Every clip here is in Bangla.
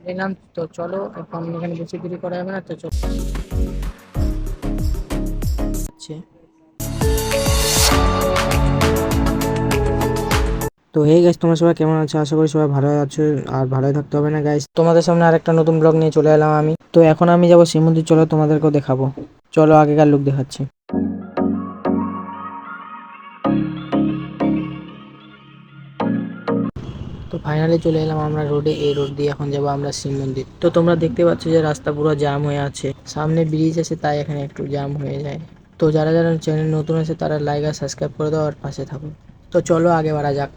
নিলাম। তো চলো এখন এখানে বেশি দেরি করা যাবে না, তো চলো। তো হে গাইস, তোমরা সবাই কেমন আছো? আশা করি সবাই ভালো আছো, আর ভালোই থাকতে হবে না গাইস। তোমাদের সামনে আরেকটা নতুন ব্লগ নিয়ে চলে এলাম আমি। তো এখন আমি যাবো শিব মন্দির, চলো তোমাদেরকেও দেখাবো। চলো আগেকার লুক দেখাচ্ছি। তো ফাইনালি চলে এলাম আমরা রোডে। এই রোড দিয়ে এখন যাবো আমরা শিব মন্দির। তো তোমরা দেখতে পাচ্ছ যে রাস্তা পুরো জ্যাম হয়ে আছে, সামনে ব্রিজ আছে তাই এখানে একটু জ্যাম হয়ে যায়। তো যারা যারা চ্যানেল নতুন আছে তারা লাইক আর সাবস্ক্রাইব করে দাও আর পাশে থাকো। তো চলো আগে বাড়া যাক।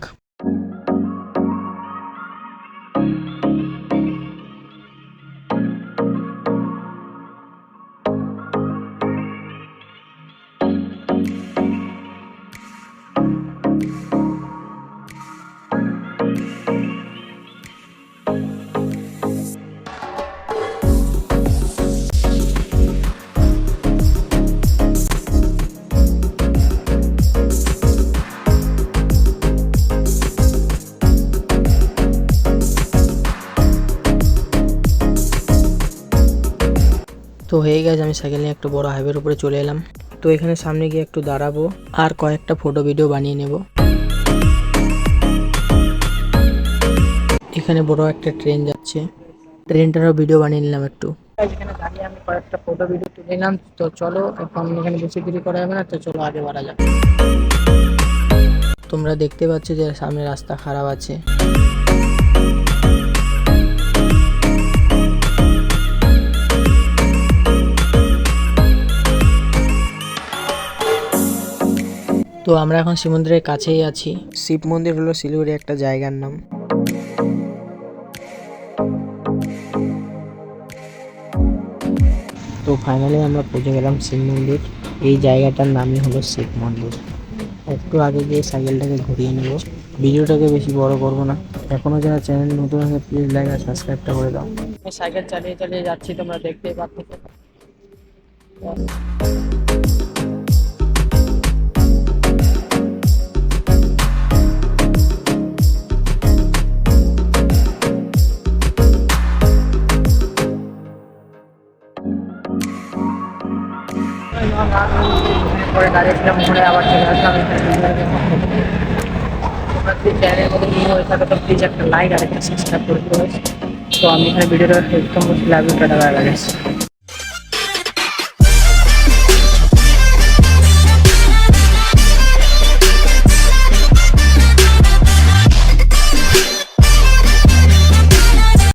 তো হয়ে গেছে, আমি সাইকেল নিয়ে একটু বড় হাইওয়ের উপরে চলে এলাম। তো এখানে সামনে গিয়ে একটু দাঁড়াবো আর কয়েকটা ফটো ভিডিও বানিয়ে নেব। এখানে বড় একটা ট্রেন যাচ্ছে, ট্রেনটারও ভিডিও বানিয়ে নিলাম একটু। এখানে দাঁড়িয়ে আমি কয়েকটা ফটো ভিডিও তুলে নিলাম। তো চলো এখন এখানে বেশি দেরি করা যাবে না, তো চলো আগে বাড়া যাক। তোমরা দেখতে পাচ্ছ যে সামনে রাস্তা খারাপ আছে। তো আমরা এখন শিব মন্দিরের কাছেই আছি। শিব মন্দির হলো শিলিগুড়ি একটা জায়গার নাম। তো ফাইনালি আমরা পৌঁছে গেলাম শিব মন্দির। এই জায়গাটার নামই হলো শিব মন্দির। একটু আগে গিয়ে সাইকেলটাকে ঘুরিয়ে নেব। ভিডিওটাকে বেশি বড় করব না। এখনো যারা চ্যানেল নতুন আছে প্লিজ লাইক আর সাবস্ক্রাইবটা করে দাও। আমি সাইকেল চালিয়ে চালিয়ে যাচ্ছি, তোমরা দেখতেই পাচ্ছ। পরে দাঁড়িয়েছিলাম, ঘুরে আবার চলে আসলাম এখানে। তোমরা যদি চ্যানেলের মধ্যে নিয়ে হয়ে থাকে তো প্লিজ একটা লাইক আর একটা সাবস্ক্রাইব করে দিও। তো আমি এখানে ভিডিওটা একদম লাইভ টাটা।